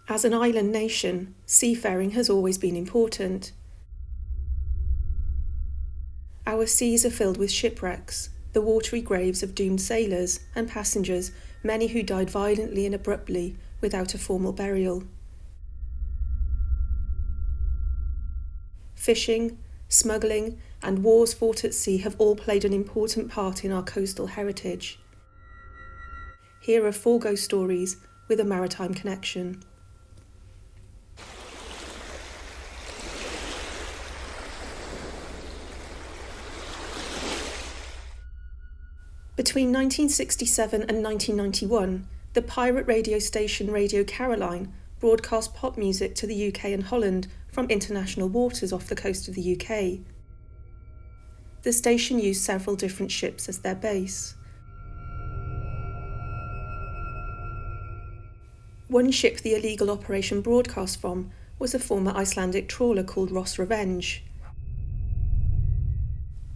As an island nation, seafaring has always been important. Our seas are filled with shipwrecks, the watery graves of doomed sailors and passengers, many who died violently and abruptly without a formal burial. Fishing, smuggling, and wars fought at sea have all played an important part in our coastal heritage. Here are 4 ghost stories with a maritime connection. Between 1967 and 1991, the pirate radio station Radio Caroline broadcast pop music to the UK and Holland from international waters off the coast of the UK. The station used several different ships as their base. One ship the illegal operation broadcast from was a former Icelandic trawler called Ross Revenge.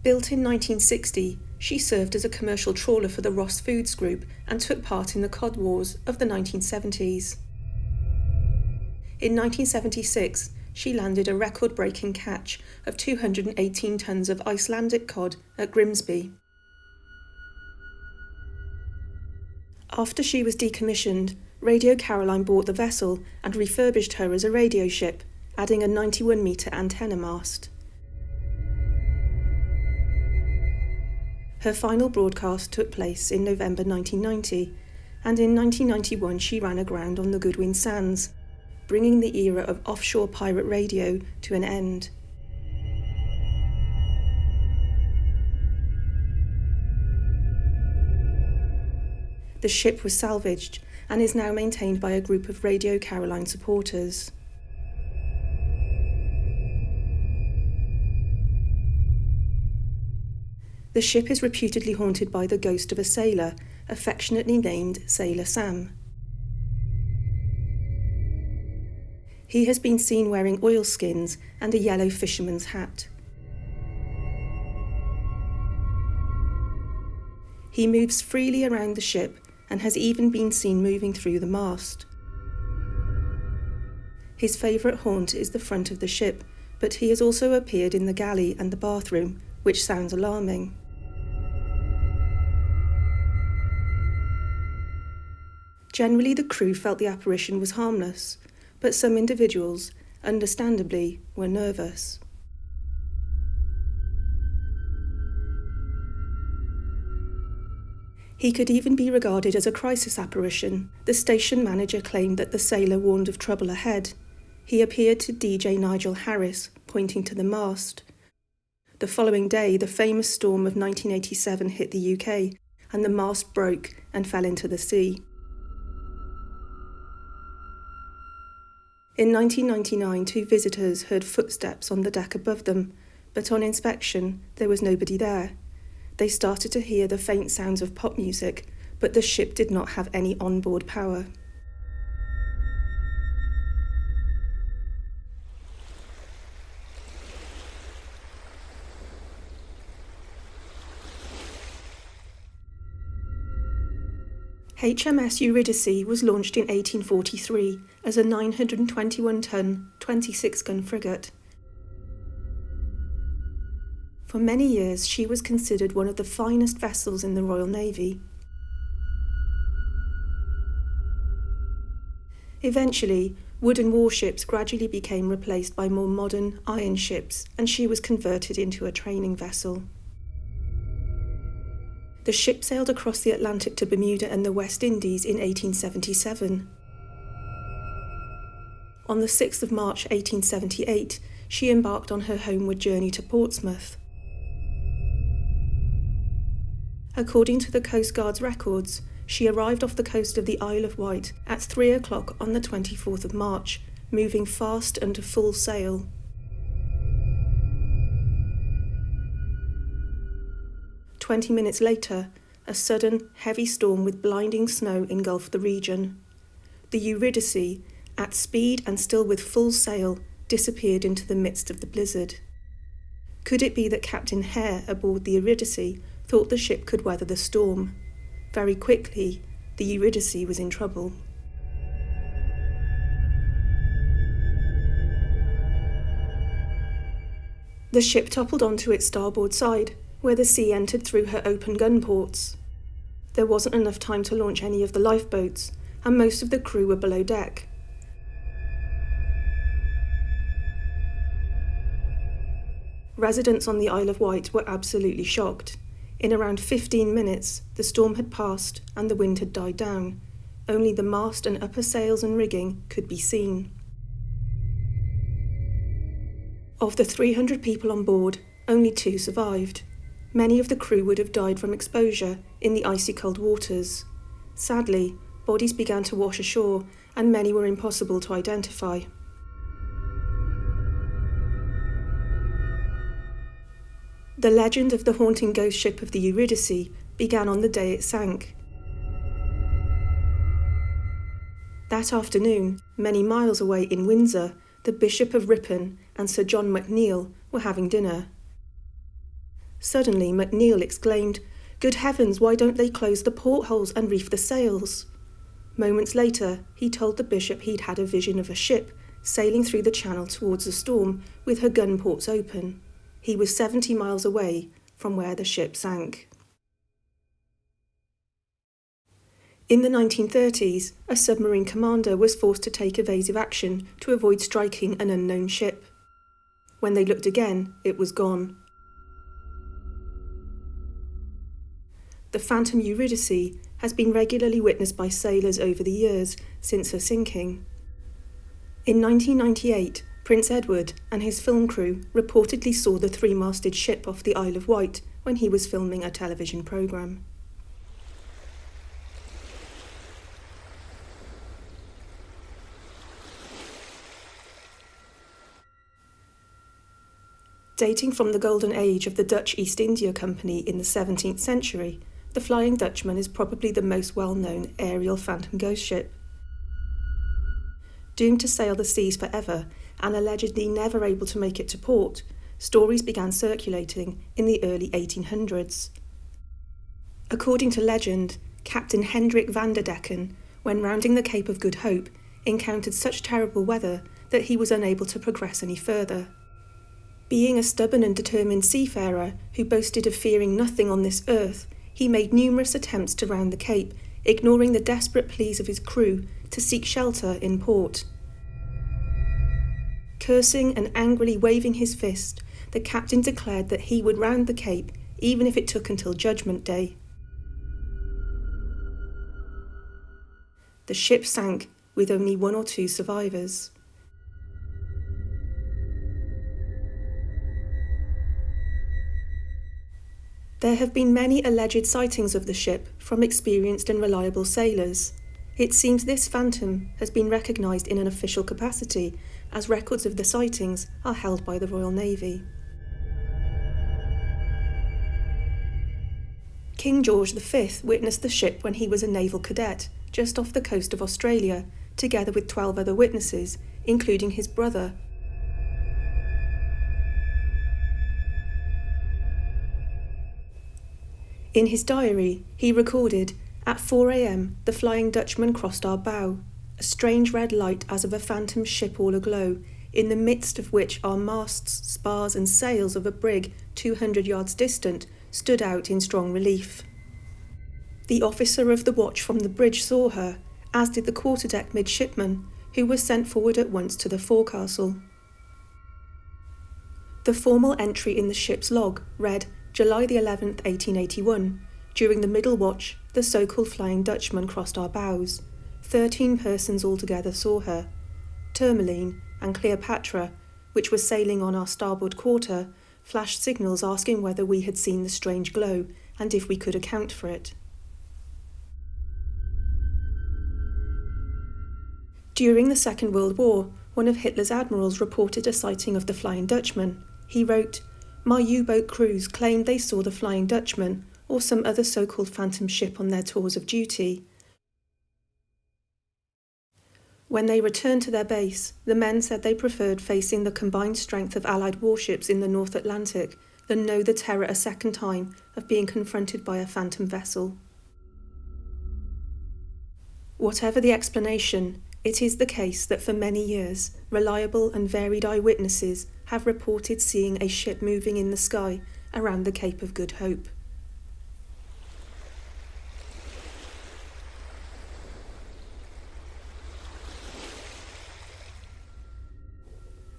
Built in 1960, she served as a commercial trawler for the Ross Foods Group and took part in the cod wars of the 1970s. In 1976, she landed a record-breaking catch of 218 tons of Icelandic cod at Grimsby. After she was decommissioned, Radio Caroline bought the vessel and refurbished her as a radio ship, adding a 91-metre antenna mast. Her final broadcast took place in November 1990, and in 1991 she ran aground on the Goodwin Sands, bringing the era of offshore pirate radio to an end. The ship was salvaged and is now maintained by a group of Radio Caroline supporters. The ship is reputedly haunted by the ghost of a sailor, affectionately named Sailor Sam. He has been seen wearing oilskins and a yellow fisherman's hat. He moves freely around the ship and has even been seen moving through the mast. His favourite haunt is the front of the ship, but he has also appeared in the galley and the bathroom, which sounds alarming. Generally, the crew felt the apparition was harmless, but some individuals, understandably, were nervous. He could even be regarded as a crisis apparition. The station manager claimed that the sailor warned of trouble ahead. He appeared to DJ Nigel Harris, pointing to the mast. The following day, the famous storm of 1987 hit the UK, and the mast broke and fell into the sea. In 1999, 2 visitors heard footsteps on the deck above them, but on inspection, there was nobody there. They started to hear the faint sounds of pop music, but the ship did not have any onboard power. HMS Eurydice was launched in 1843 as a 921-ton, 26-gun frigate. For many years, she was considered one of the finest vessels in the Royal Navy. Eventually, wooden warships gradually became replaced by more modern iron ships, and she was converted into a training vessel. The ship sailed across the Atlantic to Bermuda and the West Indies in 1877. On the 6th of March 1878, she embarked on her homeward journey to Portsmouth. According to the Coast Guard's records, she arrived off the coast of the Isle of Wight at 3 o'clock on the 24th of March, moving fast under full sail. "20 minutes later, a sudden, heavy storm with blinding snow engulfed the region. The Eurydice, at speed and still with full sail, disappeared into the midst of the blizzard. Could it be that Captain Hare aboard the Eurydice thought the ship could weather the storm? Very quickly, the Eurydice was in trouble. The ship toppled onto its starboard side, where the sea entered through her open gun ports. There wasn't enough time to launch any of the lifeboats, and most of the crew were below deck. Residents on the Isle of Wight were absolutely shocked. In around 15 minutes, the storm had passed and the wind had died down. Only the mast and upper sails and rigging could be seen. Of the 300 people on board, only 2 survived. Many of the crew would have died from exposure in the icy cold waters. Sadly, bodies began to wash ashore and many were impossible to identify. The legend of the haunting ghost ship of the Eurydice began on the day it sank. That afternoon, many miles away in Windsor, the Bishop of Ripon and Sir John McNeill were having dinner. Suddenly, McNeill exclaimed, "Good heavens, why don't they close the portholes and reef the sails?" Moments later, he told the bishop he'd had a vision of a ship sailing through the channel towards the storm with her gun ports open. He was 70 miles away from where the ship sank. In the 1930s, a submarine commander was forced to take evasive action to avoid striking an unknown ship. When they looked again, it was gone. The Phantom Eurydice has been regularly witnessed by sailors over the years since her sinking. In 1998, Prince Edward and his film crew reportedly saw the 3-masted ship off the Isle of Wight when he was filming a television programme. Dating from the golden age of the Dutch East India Company in the 17th century, the Flying Dutchman is probably the most well-known aerial phantom ghost ship. Doomed to sail the seas forever and allegedly never able to make it to port, stories began circulating in the early 1800s. According to legend, Captain Hendrik van der Decken, when rounding the Cape of Good Hope, encountered such terrible weather that he was unable to progress any further. Being a stubborn and determined seafarer who boasted of fearing nothing on this earth, he made numerous attempts to round the Cape, ignoring the desperate pleas of his crew to seek shelter in port. Cursing and angrily waving his fist, the captain declared that he would round the Cape even if it took until Judgment Day. The ship sank with only 1 or 2 survivors. There have been many alleged sightings of the ship from experienced and reliable sailors. It seems this phantom has been recognised in an official capacity, as records of the sightings are held by the Royal Navy. King George V witnessed the ship when he was a naval cadet, just off the coast of Australia, together with 12 other witnesses, including his brother. In his diary, he recorded, "At 4 a.m, the Flying Dutchman crossed our bow, a strange red light as of a phantom ship all aglow, in the midst of which our masts, spars and sails of a brig 200 yards distant stood out in strong relief. The officer of the watch from the bridge saw her, as did the quarterdeck midshipman, who was sent forward at once to the forecastle." The formal entry in the ship's log read, "July the 11th, 1881. During the middle watch, the so-called Flying Dutchman crossed our bows. 13 persons altogether saw her. Tourmaline and Cleopatra, which was sailing on our starboard quarter, flashed signals asking whether we had seen the strange glow and if we could account for it." During the Second World War, one of Hitler's admirals reported a sighting of the Flying Dutchman. He wrote, "My U-boat crews claimed they saw the Flying Dutchman or some other so-called phantom ship on their tours of duty. When they returned to their base, the men said they preferred facing the combined strength of Allied warships in the North Atlantic than know the terror a second time of being confronted by a phantom vessel." Whatever the explanation, it is the case that for many years, reliable and varied eyewitnesses have reported seeing a ship moving in the sky around the Cape of Good Hope.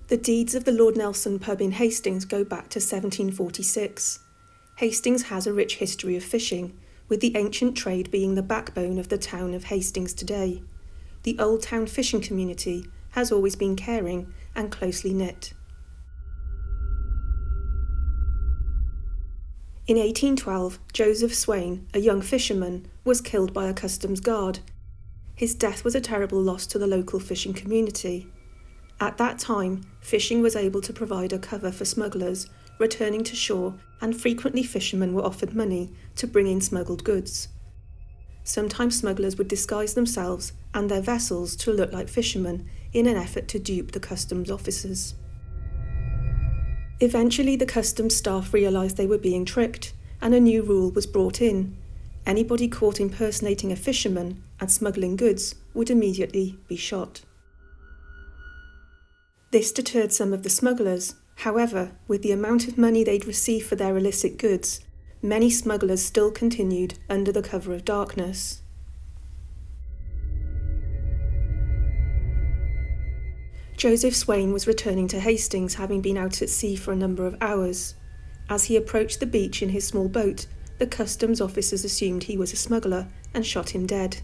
The deeds of the Lord Nelson pub in Hastings go back to 1746. Hastings has a rich history of fishing, with the ancient trade being the backbone of the town of Hastings today. The old town fishing community has always been caring and closely knit. In 1812, Joseph Swain, a young fisherman, was killed by a customs guard. His death was a terrible loss to the local fishing community. At that time, fishing was able to provide a cover for smugglers returning to shore, and frequently fishermen were offered money to bring in smuggled goods. Sometimes smugglers would disguise themselves and their vessels to look like fishermen in an effort to dupe the customs officers. Eventually, the customs staff realised they were being tricked, and a new rule was brought in. Anybody caught impersonating a fisherman and smuggling goods would immediately be shot. This deterred some of the smugglers. However, with the amount of money they'd receive for their illicit goods, many smugglers still continued under the cover of darkness. Joseph Swain was returning to Hastings, having been out at sea for a number of hours. As he approached the beach in his small boat, the customs officers assumed he was a smuggler and shot him dead.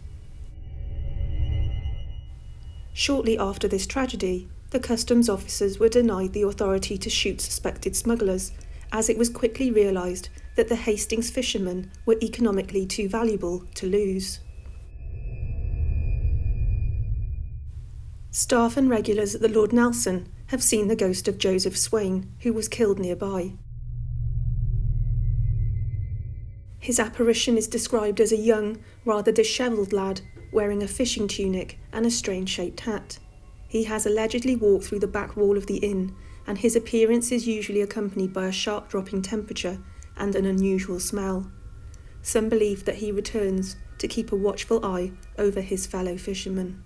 Shortly after this tragedy, the customs officers were denied the authority to shoot suspected smugglers, as it was quickly realised that the Hastings fishermen were economically too valuable to lose. Staff and regulars at the Lord Nelson have seen the ghost of Joseph Swain, who was killed nearby. His apparition is described as a young, rather dishevelled lad wearing a fishing tunic and a strange-shaped hat. He has allegedly walked through the back wall of the inn, and his appearance is usually accompanied by a sharp drop in temperature and an unusual smell. Some believe that he returns to keep a watchful eye over his fellow fishermen.